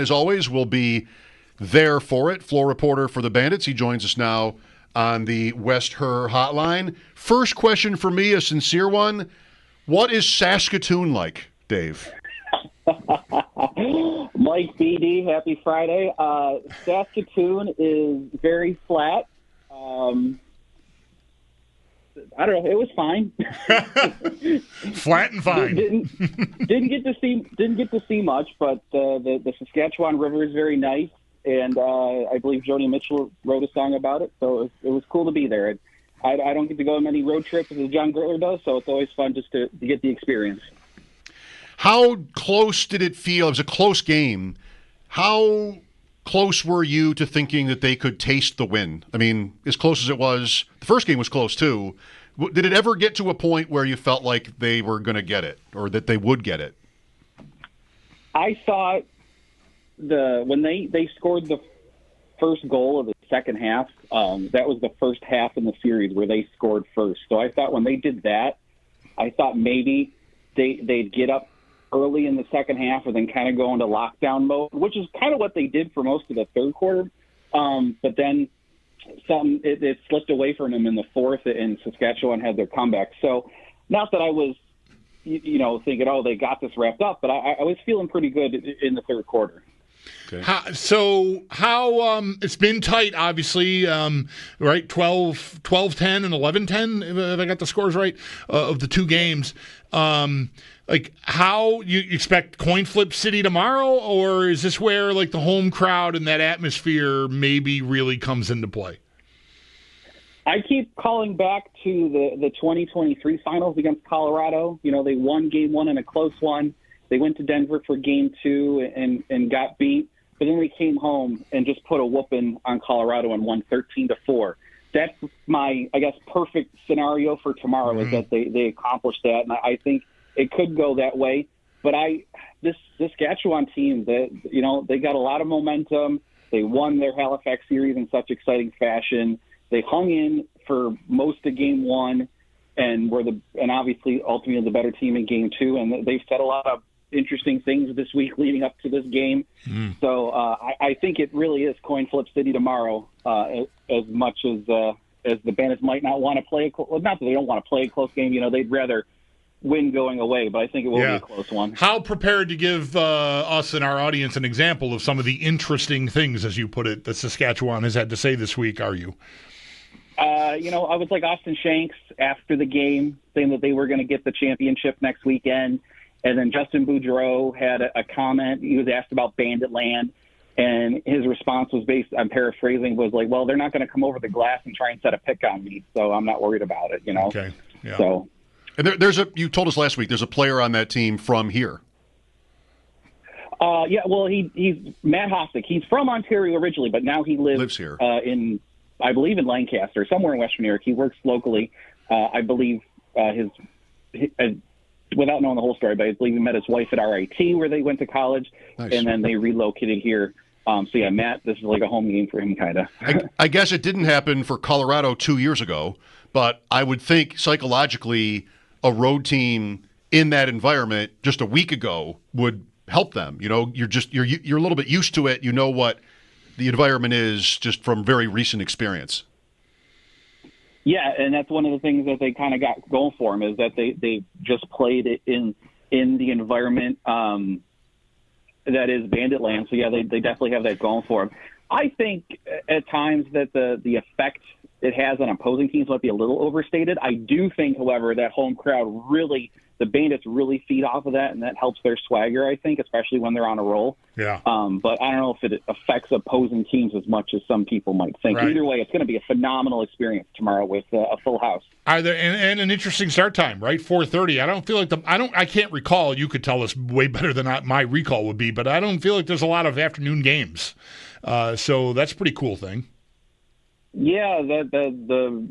as always, will be there for it. Floor reporter for the Bandits. He joins us now on the West Her hotline. First question for me, a sincere one. What is Saskatoon like, Dave? Mike BD, happy Friday. Saskatoon is very flat. I don't know. It was fine. Flat and fine. Didn't get to see much, but the Saskatchewan River is very nice, and I believe Joni Mitchell wrote a song about it, so it was cool to be there. I don't get to go on many road trips as John Gertler does, so it's always fun just to get the experience. How close did it feel? It was a close game. How close were you to thinking that they could taste the win? I mean, as close as it was, the first game was close too. Did it ever get to a point where you felt like they were going to get it or that they would get it? I thought when they scored the first goal of the second half, that was the first half in the series where they scored first. So I thought when they did that, I thought maybe they'd get up early in the second half and then kind of go into lockdown mode, which is kind of what they did for most of the third quarter. But then it slipped away from them in the fourth, and Saskatchewan had their comeback. So not that I was, thinking, oh, they got this wrapped up, but I was feeling pretty good in the third quarter. Okay. How it's been tight, obviously, right? 12-10 and 11-10, if I got the scores right, of the two games. Like, how you expect coin flip city tomorrow, or is this where like the home crowd and that atmosphere maybe really comes into play? I keep calling back to the 2023 finals against Colorado. They won game one in a close one. They went to Denver for game two and got beat, but then they came home and just put a whooping on Colorado and won 13-4. That's my, I guess, perfect scenario for tomorrow is that they accomplished that, and I think it could go that way. But this Saskatchewan team, they got a lot of momentum. They won their Halifax series in such exciting fashion. They hung in for most of game one and obviously ultimately the better team in game two. And they've said a lot of interesting things this week leading up to this game. So I think it really is coin flip city tomorrow, as much as the Bandits might not want to play. Not that they don't want to play a close game. They'd rather win going away, but I think it will be a close one. How prepared to give us and our audience an example of some of the interesting things, as you put it, that Saskatchewan has had to say this week, are you? I was like Austin Shanks after the game, saying that they were going to get the championship next weekend. And then Justin Boudreau had a comment. He was asked about Bandit Land, and his response was I'm paraphrasing, was like, well, they're not going to come over the glass and try and set a pick on me, so I'm not worried about it, Okay, yeah. So, and you told us last week, there's a player on that team from here. Well, he's Matt Hossack. He's from Ontario originally, but now he lives here I believe in Lancaster, somewhere in Western New York. He works locally. I believe without knowing the whole story, but I believe he met his wife at RIT where they went to college, nice. And then they relocated here. So yeah, Matt, this is like a home game for him, kind of. I guess it didn't happen for Colorado 2 years ago, but I would think psychologically a road team in that environment just a week ago would help them. You're a little bit used to it. You know what the environment is just from very recent experience. Yeah, and that's one of the things that they kind of got going for them is that they just played it in the environment that is Bandit Land. So yeah, they definitely have that going for them. I think at times that the effect it has on opposing teams might be a little overstated. I do think, however, that home crowd the Bandits really feed off of that, and that helps their swagger, I think, especially when they're on a roll. Yeah. But I don't know if it affects opposing teams as much as some people might think. Right. Either way, it's going to be a phenomenal experience tomorrow with a full house. And an interesting start time, right? 4:30. I don't feel like I can't recall. You could tell us way better than my recall would be, but I don't feel like there's a lot of afternoon games. So that's a pretty cool thing. Yeah, the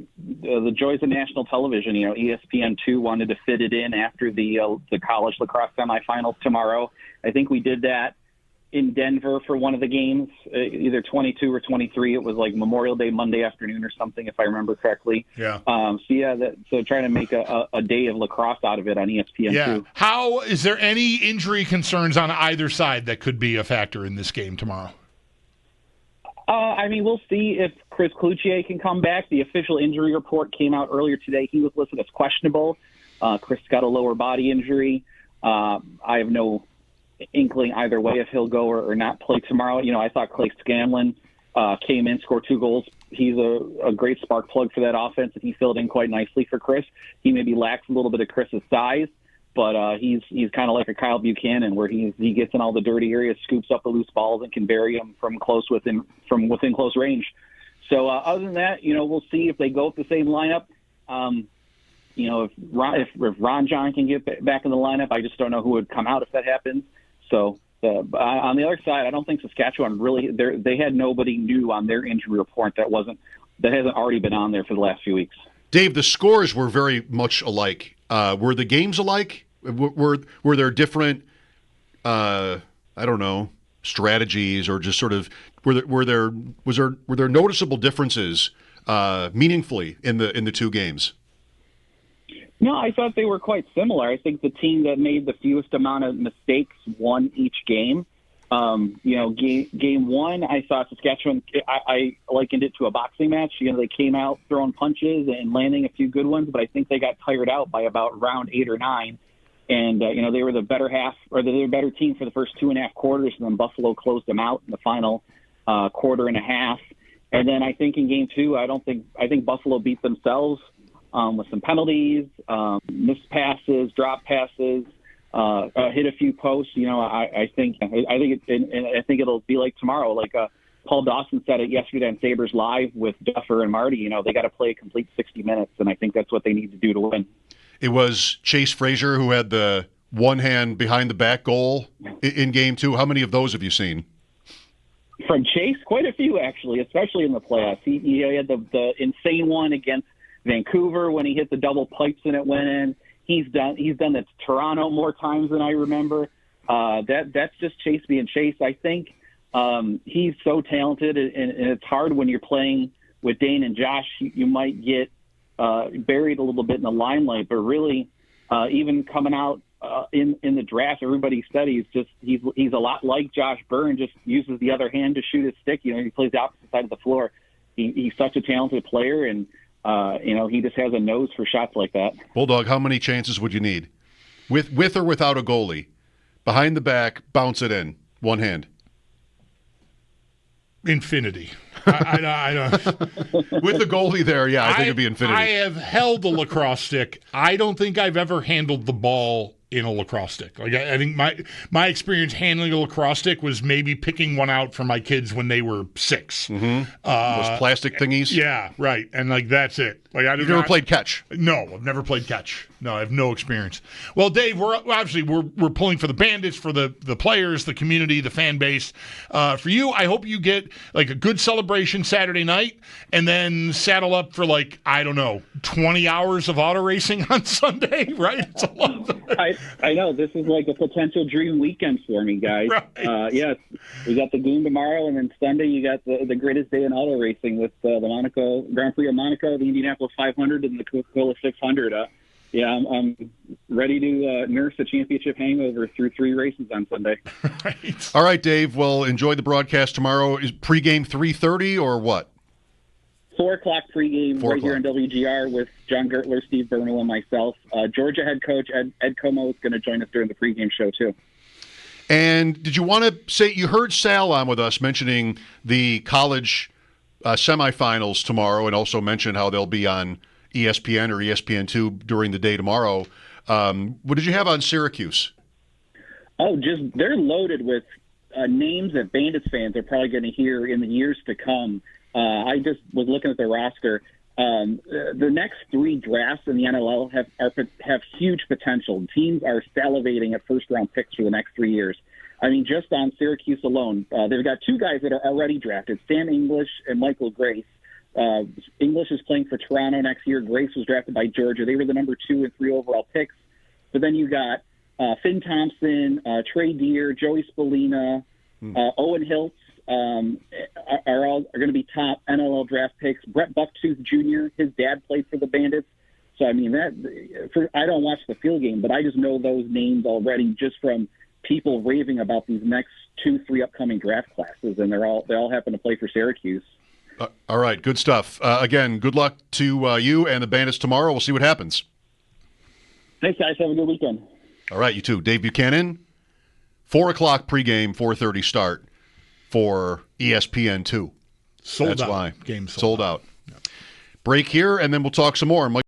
joys of national television. ESPN2 wanted to fit it in after the college lacrosse semifinals tomorrow. I think we did that in Denver for one of the games, either 22 or 23. It was like Memorial Day, Monday afternoon or something, if I remember correctly. Yeah. So trying to make a day of lacrosse out of it on ESPN too. How is there any injury concerns on either side that could be a factor in this game tomorrow? I mean, we'll see if Chris Cloutier can come back. The official injury report came out earlier today. He was listed as questionable. Chris got a lower body injury. I have no inkling either way if he'll go or not play tomorrow. You know, I thought Clay Scanlon came in, scored 2 goals. He's a great spark plug for that offense, and he filled in quite nicely for Chris. He maybe lacks a little bit of Chris's size, but he's kind of like a Kyle Buchanan, where he gets in all the dirty areas, scoops up the loose balls, and can bury them from within close range. So other than that, you know, we'll see if they go with the same lineup. You know, if Ron John can get back in the lineup, I just don't know who would come out if that happens. So on the other side, I don't think Saskatchewan really they had nobody new on their injury report that hasn't already been on there for the last few weeks. Dave, the scores were very much alike. Were the games alike? Were there different, I don't know, strategies, or just sort of were there noticeable differences meaningfully in the two games? No, I thought they were quite similar. I think the team that made the fewest amount of mistakes won each game. You know, game one, I thought Saskatchewan, I likened it to a boxing match. You know, they came out throwing punches and landing a few good ones, but I think they got tired out by about round 8 or 9. And, you know, they were the better team for the first 2.5 quarters, and then Buffalo closed them out in the final quarter and a half. And then I think in game 2, I think Buffalo beat themselves with some penalties, missed passes, drop passes, hit a few posts. You know, I think it'll be like tomorrow. Like Paul Dawson said it yesterday on Sabres Live with Duffer and Marty. You know, they got to play a complete 60 minutes, and I think that's what they need to do to win. It was Chase Frazier who had the one hand behind the back goal in game 2. How many of those have you seen? From Chase, quite a few actually, especially in the playoffs. He had the insane one against Vancouver when he hit the double pipes and it went in. He's done that to Toronto more times than I remember. That's just Chase being Chase. I think he's so talented, and it's hard when you're playing with Dane and Josh. You might get buried a little bit in the limelight, but really, even coming out in the draft, everybody said he's a lot like Josh Byrne, just uses the other hand to shoot his stick. You know, he plays the opposite side of the floor. He's such a talented player, and you know, he just has a nose for shots like that. Bulldog, how many chances would you need? With or without a goalie? Behind the back, bounce it in. One hand. Infinity. I don't. With the goalie there, yeah, I think it'd be infinity. I have held the lacrosse stick. I don't think I've ever handled the ball in a lacrosse stick. Like I think my experience handling a lacrosse stick was maybe picking one out for my kids when they were 6. Mm-hmm. Those plastic thingies. Yeah, right. And like that's it. Like You've never played catch? No, I've never played catch. No, I have no experience. Well, Dave, we're pulling for the Bandits, for the players, the community, the fan base. For you, I hope you get like a good celebration Saturday night, and then saddle up for 20 hours of auto racing on Sunday. Right? It's a lot. I know this is like a potential dream weekend for me, guys. Right. Yes, we got the Goon tomorrow, and then Sunday you got the greatest day in auto racing with the Monaco Grand Prix of Monaco, the Indianapolis 500, and the Coca-Cola 600. Yeah, I'm ready to nurse a championship hangover through 3 races on Sunday. Right. All right, Dave. Well, enjoy the broadcast tomorrow. Is pregame 3:30 or what? 4 o'clock pregame right here on WGR with John Gertler, Steve Burnell, and myself. Georgia head coach Ed Como is going to join us during the pregame show, too. And did you want to say, you heard Sal on with us mentioning the college semifinals tomorrow, and also mentioned how they'll be on ESPN or ESPN2 during the day tomorrow. What did you have on Syracuse? Oh, they're loaded with names that Bandits fans are probably going to hear in the years to come. I just was looking at the roster. The next 3 drafts in the NLL have huge potential. Teams are salivating at first-round picks for the next 3 years. I mean, just on Syracuse alone, they've got 2 guys that are already drafted, Sam English and Michael Grace. English is playing for Toronto next year. Grace was drafted by Georgia. They were the number 2 and 3 overall picks. But then you got Finn Thompson, Trey Deer, Joey Spallina, Owen Hiltz are going to be top NLL draft picks. Brett Bucktooth Jr., his dad played for the Bandits. So, I mean, I don't watch the field game, but I just know those names already just from people raving about these next 2-3 upcoming draft classes, and they all happen to play for Syracuse. All right, good stuff. Again, good luck to you and the Bandits tomorrow. We'll see what happens. Thanks, guys. Have a good weekend. All right, you too. Dave Buchanan, 4 o'clock pregame, 4:30 start for ESPN2. Sold That's out. why. Game sold out. Yep. Break here, and then we'll talk some more.